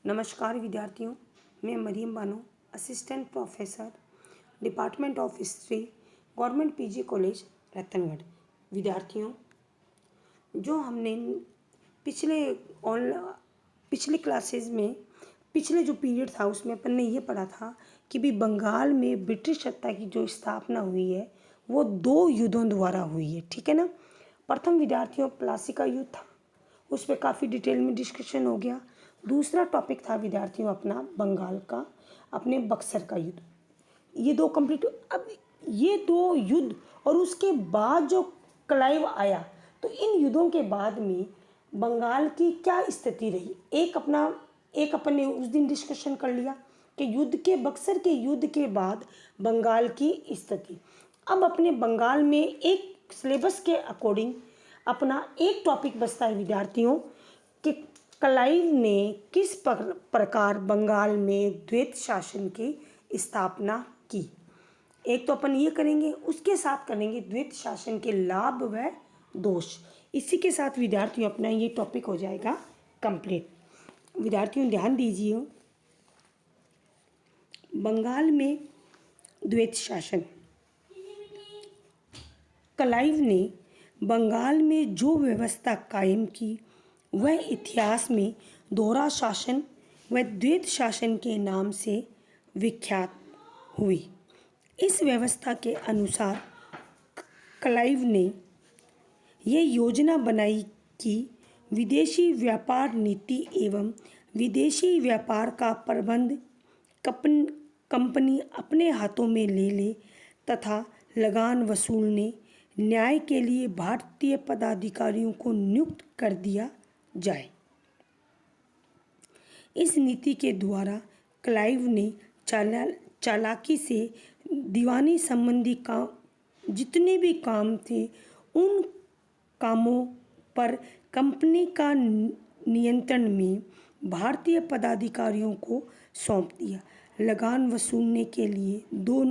नमस्कार विद्यार्थियों, मैं Maryam Bano, assistant professor, department of history, government PG college Ratangarh. विद्यार्थियों, जो हमने पिछले पिछले क्लासेस में पिछले जो पीरियड था उसमें अपन ने ये पढ़ा था कि भी बंगाल में ब्रिटिश सत्ता की जो स्थापना हुई है वो 2 युद्धों द्वारा हुई है। ठीक है ना। प्रथम विद्यार्थियों प्लासी का युद्ध था, उस पर काफ़ी डिटेल में डिस्कशन हो गया। दूसरा टॉपिक था विद्यार्थियों अपना बंगाल का, अपने बक्सर का युद्ध। ये 2 कंप्लीट। अब ये 2 युद्ध और उसके बाद जो क्लाइव आया, तो इन युद्धों के बाद में बंगाल की क्या स्थिति रही, एक अपन ने उस दिन डिस्कशन कर लिया कि बक्सर के युद्ध के बाद बंगाल की स्थिति। अब अपने बंगाल में एक सिलेबस के अकॉर्डिंग अपना एक टॉपिक बचता है विद्यार्थियों कि क्लाइव ने किस प्रकार बंगाल में द्वैत शासन की स्थापना की। एक तो अपन ये करेंगे, उसके साथ करेंगे द्वैत शासन के लाभ व दोष। इसी के साथ विद्यार्थियों अपना ये टॉपिक हो जाएगा कंप्लीट। विद्यार्थियों ध्यान दीजिए, बंगाल में द्वैत शासन। क्लाइव ने बंगाल में जो व्यवस्था कायम की वह इतिहास में दोहरा शासन व द्वैत शासन के नाम से विख्यात हुई। इस व्यवस्था के अनुसार क्लाइव ने यह योजना बनाई कि विदेशी व्यापार नीति एवं विदेशी व्यापार का प्रबंध कंपनी अपने हाथों में ले ले तथा लगान वसूलने न्याय के लिए भारतीय पदाधिकारियों को नियुक्त कर दिया जाए। इस नीति के द्वारा क्लाइव ने चालाकी से दीवानी संबंधी जितने भी काम थे उन कामों पर कंपनी का नियंत्रण में भारतीय पदाधिकारियों को सौंप दिया। लगान वसूलने के लिए 2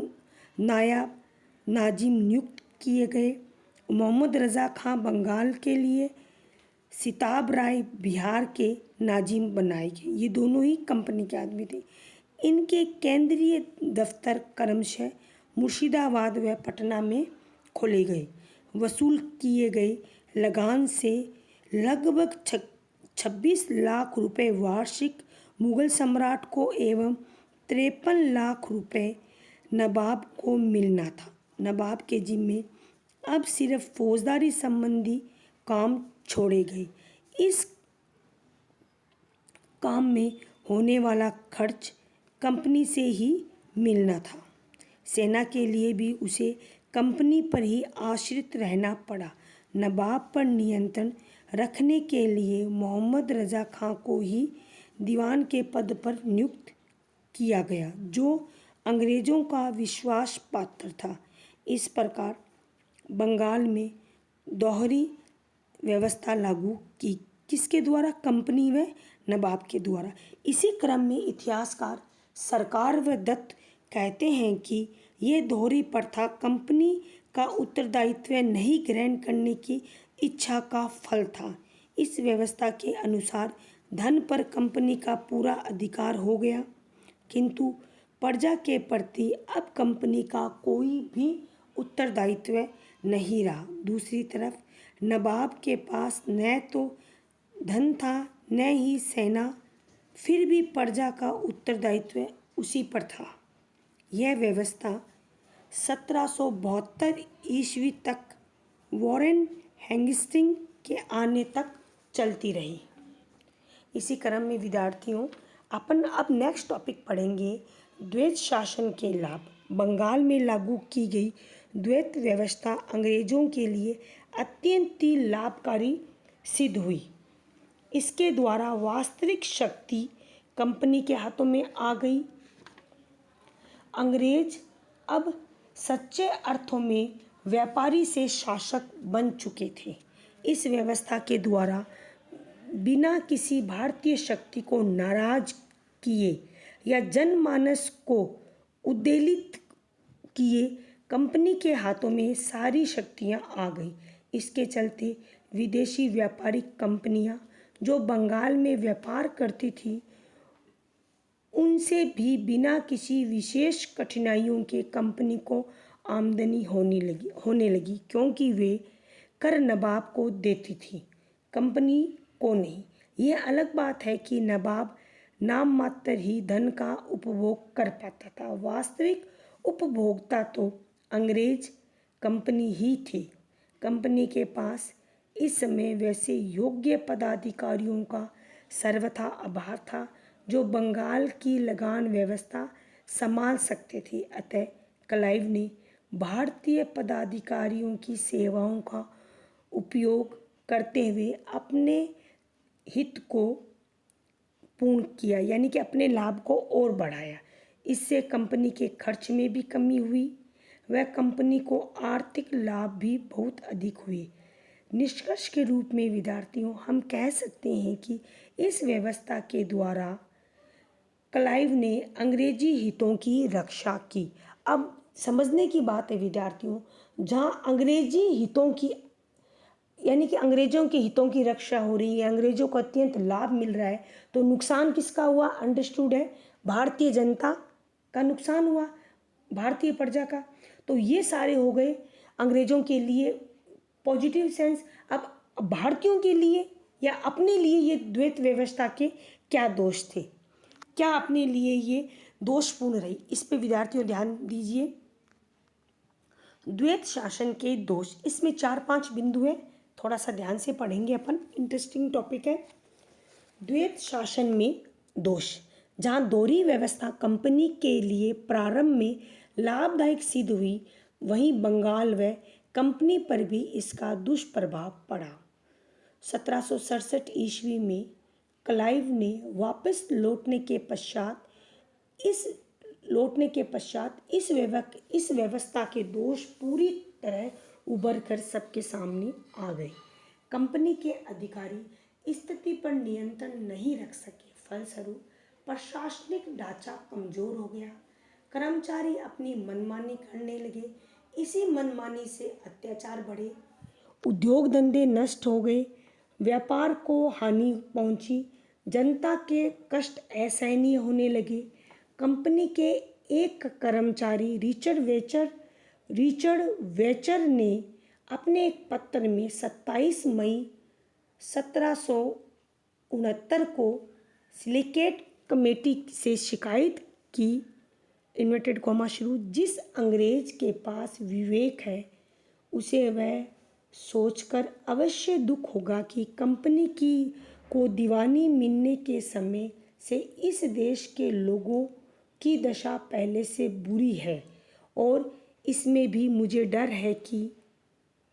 नायब नाजिम नियुक्त किए गए। मोहम्मद रज़ा खां बंगाल के लिए, सिताब राय बिहार के नाजिम बनाए गए। ये दोनों ही कंपनी के आदमी थे। इनके केंद्रीय दफ्तर क्रमशः मुर्शिदाबाद व पटना में खोले गए। वसूल किए गए लगान से लगभग 26 लाख रुपए वार्षिक मुगल सम्राट को एवं 53 लाख रुपए नवाब को मिलना था। नवाब के जिम्मे अब सिर्फ फौजदारी संबंधी काम छोड़े गए। इस काम में होने वाला खर्च कंपनी से ही मिलना था। सेना के लिए भी उसे कंपनी पर ही आश्रित रहना पड़ा। नवाब पर नियंत्रण रखने के लिए मोहम्मद रज़ा खां को ही दीवान के पद पर नियुक्त किया गया, जो अंग्रेज़ों का विश्वास पात्र था। इस प्रकार बंगाल में दोहरी व्यवस्था लागू की, किसके द्वारा? कंपनी व नवाब के द्वारा। इसी क्रम में इतिहासकार सरकार व दत्त कहते हैं कि ये दोहरी प्रथा कंपनी का उत्तरदायित्व नहीं ग्रहण करने की इच्छा का फल था। इस व्यवस्था के अनुसार धन पर कंपनी का पूरा अधिकार हो गया, किंतु प्रजा के प्रति अब कंपनी का कोई भी उत्तरदायित्व नहीं रहा। दूसरी तरफ नवाब के पास न तो धन था न ही सेना, फिर भी प्रजा का उत्तरदायित्व उसी पर था। यह व्यवस्था 1772 ईस्वी तक वॉरेन हेस्टिंग्स के आने तक चलती रही। इसी क्रम में विद्यार्थियों अपन अब नेक्स्ट टॉपिक पढ़ेंगे द्वैत शासन के लाभ। बंगाल में लागू की गई द्वैत व्यवस्था अंग्रेजों के लिए अत्यंत ही लाभकारी सिद्ध हुई। इसके द्वारा वास्तविक शक्ति कंपनी के हाथों में आ गई। अंग्रेज अब सच्चे अर्थों में व्यापारी से शासक बन चुके थे। इस व्यवस्था के द्वारा बिना किसी भारतीय शक्ति को नाराज किए या जनमानस को उद्वेलित किए कंपनी के हाथों में सारी शक्तियां आ गई। इसके चलते विदेशी व्यापारिक कंपनियां जो बंगाल में व्यापार करती थी उनसे भी बिना किसी विशेष कठिनाइयों के कंपनी को आमदनी होने लगी क्योंकि वे कर नवाब को देती थी, कंपनी को नहीं। यह अलग बात है कि नवाब नाम मात्र ही धन का उपभोग कर पाता था, वास्तविक उपभोक्ता तो अंग्रेज कंपनी ही थी। कंपनी के पास इस समय वैसे योग्य पदाधिकारियों का सर्वथा अभाव था जो बंगाल की लगान व्यवस्था संभाल सकते थे। अतः क्लाइव ने भारतीय पदाधिकारियों की सेवाओं का उपयोग करते हुए अपने हित को पूर्ण किया, यानी कि अपने लाभ को और बढ़ाया। इससे कंपनी के खर्च में भी कमी हुई व कंपनी को आर्थिक लाभ भी बहुत अधिक हुए। निष्कर्ष के रूप में विद्यार्थियों हम कह सकते हैं कि इस व्यवस्था के द्वारा क्लाइव ने अंग्रेजी हितों की रक्षा की। अब समझने की बात है विद्यार्थियों, जहाँ अंग्रेजी हितों की यानी कि अंग्रेजों के हितों की रक्षा हो रही है, अंग्रेजों को अत्यंत लाभ मिल रहा है, तो नुकसान किसका हुआ? अंडरस्टूड है, भारतीय जनता का नुकसान हुआ, भारतीय प्रजा का। तो ये सारे हो गए अंग्रेजों के लिए पॉजिटिव सेंस। अब भारतीयों के लिए या अपने लिए ये द्वैत व्यवस्था के क्या दोष थे, क्या अपने लिए ये दोषपूर्ण रही, इस पे विद्यार्थियों ध्यान दीजिए। द्वैत शासन के दोष, इसमें 4-5 बिंदु है, थोड़ा सा ध्यान से पढ़ेंगे अपन, इंटरेस्टिंग टॉपिक है। द्वैत शासन में दोष, जहाँ दोहरी व्यवस्था कंपनी के लिए प्रारंभ में लाभदायक सिद्ध हुई, वहीं बंगाल व कंपनी पर भी इसका दुष्प्रभाव पड़ा। 1767 ईस्वी में क्लाइव ने वापस लौटने के पश्चात इस व्यवस्था के दोष पूरी तरह उभर कर सबके सामने आ गए। कंपनी के अधिकारी स्थिति पर नियंत्रण नहीं रख सके, फलस्वरूप प्रशासनिक ढांचा कमजोर हो गया, कर्मचारी अपनी मनमानी करने लगे, इसी मनमानी से अत्याचार बढ़े, उद्योग धंधे नष्ट हो गए, व्यापार को हानि पहुंची, जनता के कष्ट असहनीय होने लगे। कंपनी के एक कर्मचारी रिचर्ड वेचर ने अपने एक पत्र में 27 मई 1769 को सिलिकेट कमेटी से शिकायत की, इन्वर्टेड कॉमा शुरू, जिस अंग्रेज के पास विवेक है उसे वह सोचकर अवश्य दुख होगा कि कंपनी को दीवानी मिलने के समय से इस देश के लोगों की दशा पहले से बुरी है, और इसमें भी मुझे डर है कि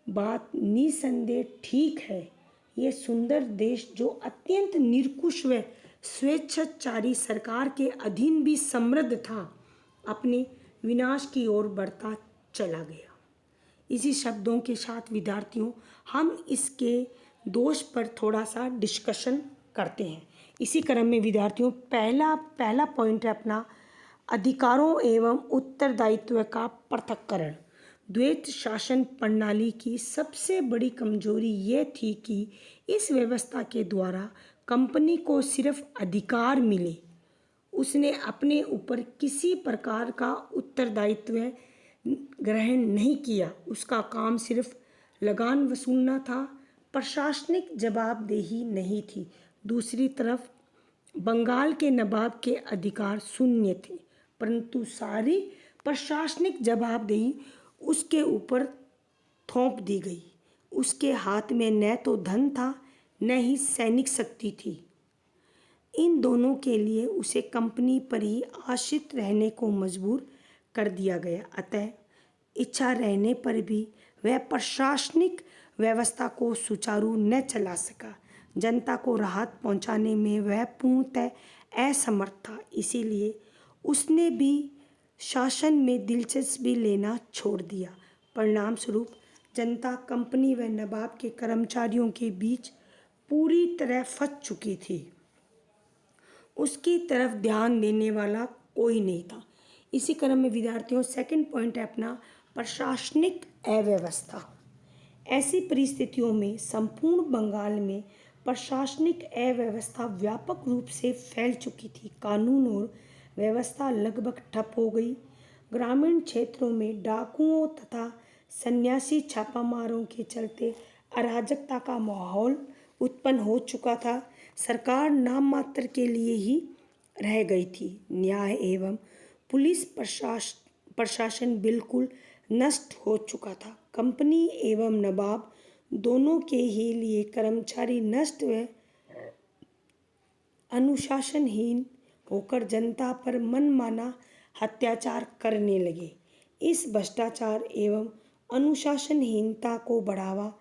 बात निसंदेह ठीक है। यह सुंदर देश जो अत्यंत निरंकुश व स्वेच्छाचारी सरकार के अधीन भी समृद्ध था, अपने विनाश की ओर बढ़ता चला गया। इसी शब्दों के साथ विद्यार्थियों हम इसके दोष पर थोड़ा सा डिस्कशन करते हैं। इसी क्रम में विद्यार्थियों पहला पॉइंट है अपना अधिकारों एवं उत्तरदायित्व का पृथक्करण। द्वैत शासन प्रणाली की सबसे बड़ी कमजोरी यह थी कि इस व्यवस्था के द्वारा कंपनी को सिर्फ अधिकार मिले, उसने अपने ऊपर किसी प्रकार का उत्तरदायित्व ग्रहण नहीं किया। उसका काम सिर्फ लगान वसूलना था, प्रशासनिक जवाबदेही नहीं थी। दूसरी तरफ बंगाल के नवाब के अधिकार शून्य थे, परंतु सारी प्रशासनिक जवाबदेही उसके ऊपर थोप दी गई। उसके हाथ में न तो धन था न ही सैनिक शक्ति थी। इन दोनों के लिए उसे कंपनी पर ही आश्रित रहने को मजबूर कर दिया गया। अतः इच्छा रहने पर भी वह प्रशासनिक व्यवस्था को सुचारू न चला सका। जनता को राहत पहुंचाने में वह पूर्णतः असमर्थ था। इसीलिए उसने भी शासन में दिलचस्पी लेना छोड़ दिया। परिणाम स्वरूप जनता कंपनी व नवाब के कर्मचारियों के बीच पूरी तरह फंस चुकी थी। उसकी तरफ ध्यान देने वाला कोई नहीं था। इसी क्रम में विद्यार्थियों सेकंड पॉइंट है अपना प्रशासनिक अव्यवस्था। ऐसी परिस्थितियों में संपूर्ण बंगाल में प्रशासनिक अव्यवस्था व्यापक रूप से फैल चुकी थी। कानून और व्यवस्था लगभग ठप हो गई। ग्रामीण क्षेत्रों में डाकुओं तथा सन्यासी छापामारों के चलते अराजकता का माहौल उत्पन्न हो चुका था। सरकार नाम मात्र के लिए ही रह गई थी। न्याय एवं पुलिस प्रशासन बिल्कुल नष्ट हो चुका था। कंपनी एवं नवाब दोनों के ही लिए कर्मचारी नष्ट व अनुशासनहीन होकर जनता पर मनमाना अत्याचार करने लगे। इस भ्रष्टाचार एवं अनुशासनहीनता को बढ़ावा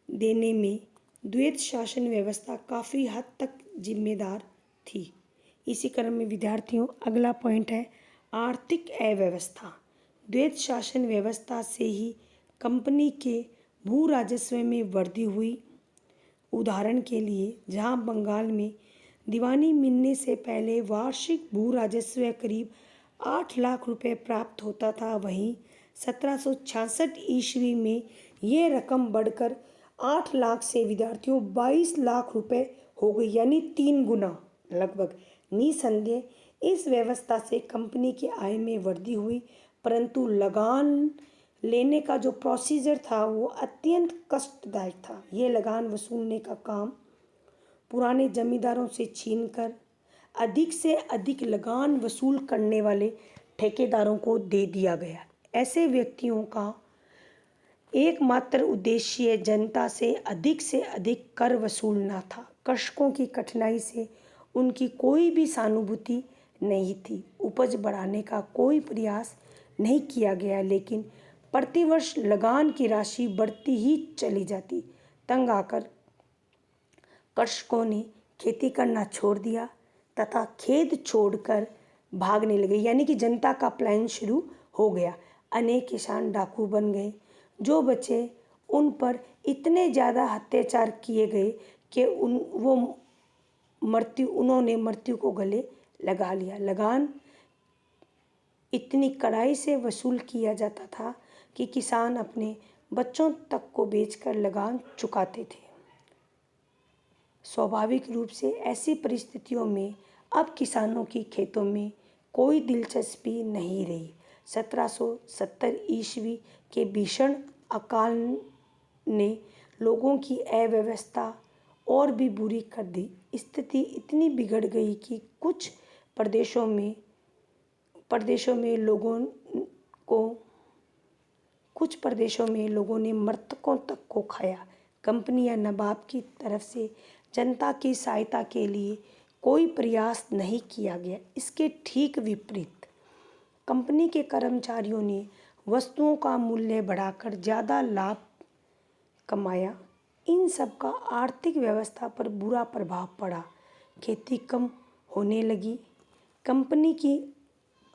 देने में द्वैत शासन व्यवस्था काफ़ी हद तक जिम्मेदार थी। इसी क्रम में विद्यार्थियों अगला पॉइंट है आर्थिक अव्यवस्था। द्वैत शासन व्यवस्था से ही कंपनी के भू राजस्व में वृद्धि हुई। उदाहरण के लिए जहां बंगाल में दीवानी मिलने से पहले वार्षिक भू राजस्व करीब 8 लाख रुपए प्राप्त होता था, वहीं 1766 ईस्वी में ये रकम बढ़कर 8 लाख से विद्यार्थियों 22 लाख रुपए हो गई, यानी 3 गुना लगभग। निसंदेह इस व्यवस्था से कंपनी की आय में वृद्धि हुई, परंतु लगान लेने का जो प्रोसीजर था वो अत्यंत कष्टदायक था। ये लगान वसूलने का काम पुराने जमींदारों से छीनकर अधिक से अधिक लगान वसूल करने वाले ठेकेदारों को दे दिया गया। ऐसे व्यक्तियों का एकमात्र उद्देश्य जनता से अधिक कर वसूलना था। कृषकों की कठिनाई से उनकी कोई भी सहानुभूति नहीं थी। उपज बढ़ाने का कोई प्रयास नहीं किया गया, लेकिन प्रतिवर्ष लगान की राशि बढ़ती ही चली जाती। तंग आकर कृषकों ने खेती करना छोड़ दिया तथा खेत छोड़कर भागने लगे, यानी कि जनता का प्लान शुरू हो गया। अनेक किसान डाकू बन गए। जो बचे उन पर इतने ज़्यादा अत्याचार किए गए कि उन्होंने मृत्यु को गले लगा लिया। लगान इतनी कड़ाई से वसूल किया जाता था कि किसान अपने बच्चों तक को बेचकर लगान चुकाते थे। स्वाभाविक रूप से ऐसी परिस्थितियों में अब किसानों की खेतों में कोई दिलचस्पी नहीं रही। 1770 ईस्वी के भीषण अकाल ने लोगों की अव्यवस्था और भी बुरी कर दी। स्थिति इतनी बिगड़ गई कि कुछ प्रदेशों में लोगों ने मृतकों तक को खाया। कंपनी या नवाब की तरफ से जनता की सहायता के लिए कोई प्रयास नहीं किया गया। इसके ठीक विपरीत कंपनी के कर्मचारियों ने वस्तुओं का मूल्य बढ़ाकर ज़्यादा लाभ कमाया। इन सब का आर्थिक व्यवस्था पर बुरा प्रभाव पड़ा। खेती कम होने लगी। कंपनी की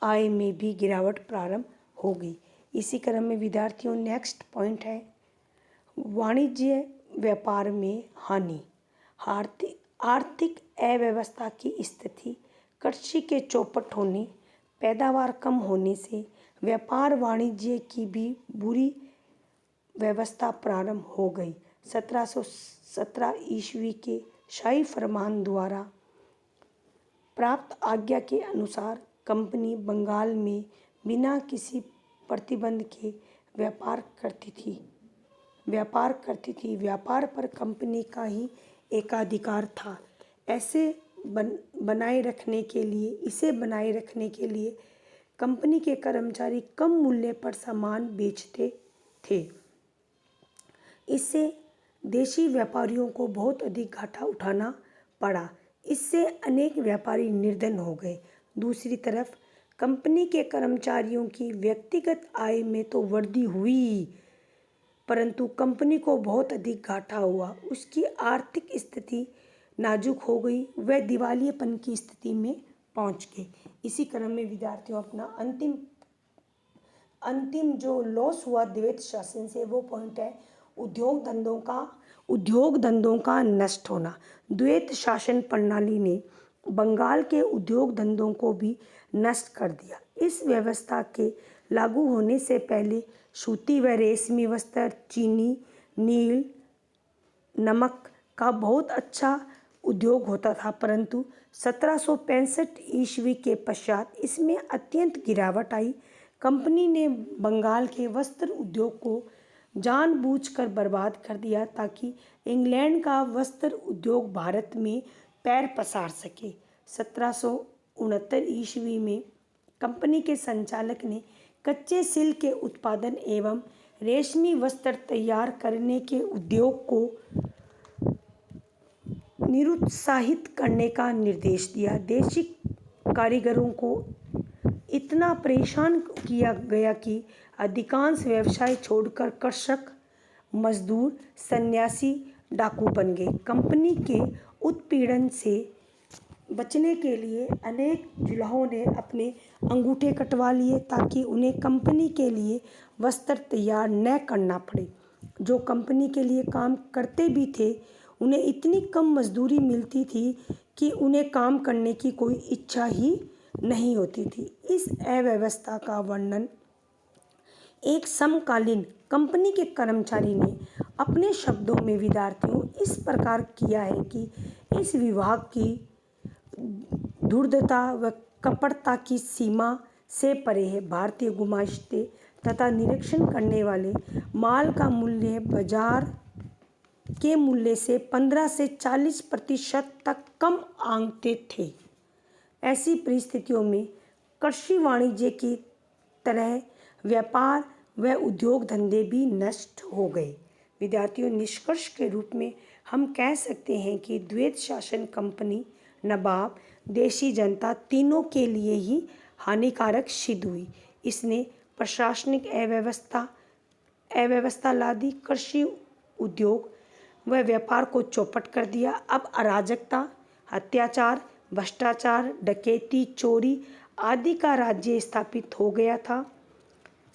आय में भी गिरावट प्रारंभ हो गई। इसी क्रम में विद्यार्थियों नेक्स्ट पॉइंट है वाणिज्य व्यापार में हानि। आर्थिक अव्यवस्था की स्थिति कृषि के चौपट होने, पैदावार कम होने से व्यापार वाणिज्य की भी बुरी व्यवस्था प्रारंभ हो गई। 1717 ईस्वी के शाही फरमान द्वारा प्राप्त आज्ञा के अनुसार कंपनी बंगाल में बिना किसी प्रतिबंध के व्यापार करती थी। व्यापार पर कंपनी का ही एकाधिकार था। इसे बनाए रखने के लिए कंपनी के कर्मचारी कम मूल्य पर सामान बेचते थे। इससे देशी व्यापारियों को बहुत अधिक घाटा उठाना पड़ा। इससे अनेक व्यापारी निर्धन हो गए। दूसरी तरफ कंपनी के कर्मचारियों की व्यक्तिगत आय में तो वृद्धि हुई, परंतु कंपनी को बहुत अधिक घाटा हुआ। उसकी आर्थिक स्थिति नाजुक हो गई। वह दिवालियेपन की स्थिति में पहुंच गए। इसी क्रम में विद्यार्थियों अपना अंतिम जो लॉस हुआ द्वैत शासन से वो पॉइंट है उद्योग धंधों का नष्ट होना। द्वैत शासन प्रणाली ने बंगाल के उद्योग धंधों को भी नष्ट कर दिया। इस व्यवस्था के लागू होने से पहले सूती व रेशमी वस्त्र, चीनी, नील, नमक का बहुत अच्छा उद्योग होता था, परंतु 1765 ईस्वी के पश्चात इसमें अत्यंत गिरावट आई। कंपनी ने बंगाल के वस्त्र उद्योग को जानबूझकर बर्बाद कर दिया ताकि इंग्लैंड का वस्त्र उद्योग भारत में पैर पसार सके। 1769 ईस्वी में कंपनी के संचालक ने कच्चे सिल्क के उत्पादन एवं रेशमी वस्त्र तैयार करने के उद्योग को निरुत्साहित करने का निर्देश दिया। देशी कारीगरों को इतना परेशान किया गया कि अधिकांश व्यवसाय छोड़कर कृषक, मजदूर, सन्यासी, डाकू बन गए। कंपनी के उत्पीड़न से बचने के लिए अनेक जुलाहों ने अपने अंगूठे कटवा लिए ताकि उन्हें कंपनी के लिए वस्त्र तैयार न करना पड़े। जो कंपनी के लिए काम करते भी थे, उन्हें इतनी कम मजदूरी मिलती थी कि उन्हें काम करने की कोई इच्छा ही नहीं होती थी। इस अव्यवस्था का वर्णन एक समकालीन कंपनी के कर्मचारी ने अपने शब्दों में विद्यार्थियों इस प्रकार किया है कि इस विभाग की धूर्तता व कपटता की सीमा से परे है। भारतीय गुमाश्ते तथा निरीक्षण करने वाले माल का मूल्य बाजार के मूल्य से 15 से 40% तक कम आंकते थे। ऐसी परिस्थितियों में कृषि वाणिज्य की तरह व्यापार व उद्योग धंधे भी नष्ट हो गए। विद्यार्थियों, निष्कर्ष के रूप में हम कह सकते हैं कि द्वैत शासन कंपनी, नवाब, देशी जनता तीनों के लिए ही हानिकारक सिद्ध हुई। इसने प्रशासनिक अव्यवस्था ला दी, कृषि उद्योग व व्यापार को चौपट कर दिया। अब अराजकता, अत्याचार, भ्रष्टाचार, डकैती, चोरी आदि का राज्य स्थापित हो गया था।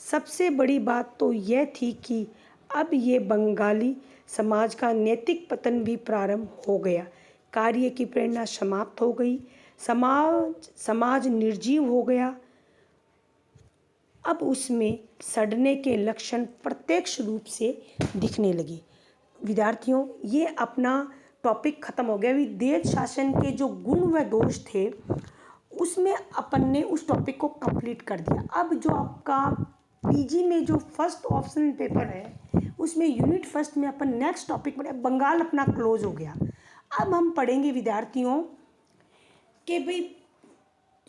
सबसे बड़ी बात तो यह थी कि अब ये बंगाली समाज का नैतिक पतन भी प्रारंभ हो गया। कार्य की प्रेरणा समाप्त हो गई। समाज निर्जीव हो गया। अब उसमें सड़ने के लक्षण प्रत्यक्ष रूप से दिखने लगे। विद्यार्थियों, ये अपना टॉपिक ख़त्म हो गया। द्वैत शासन के जो गुण व दोष थे, उसमें अपन ने उस टॉपिक को कंप्लीट कर दिया। अब जो आपका पीजी में जो फर्स्ट ऑप्शन पेपर है, उसमें यूनिट फर्स्ट में अपन नेक्स्ट टॉपिक पढ़े। बंगाल अपना क्लोज हो गया। अब हम पढ़ेंगे विद्यार्थियों कि भाई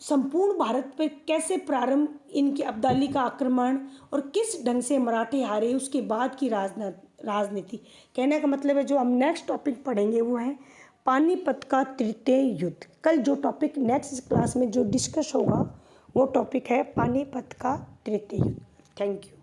संपूर्ण भारत पर कैसे प्रारंभ इनकी अब्दाली का आक्रमण और किस ढंग से मराठे हारे, उसके बाद की राजनीति। कहने का मतलब है जो हम नेक्स्ट टॉपिक पढ़ेंगे वो है पानीपत का तृतीय युद्ध। कल जो टॉपिक नेक्स्ट क्लास में जो डिस्कस होगा वो टॉपिक है पानीपत का तृतीय युद्ध। Thank you.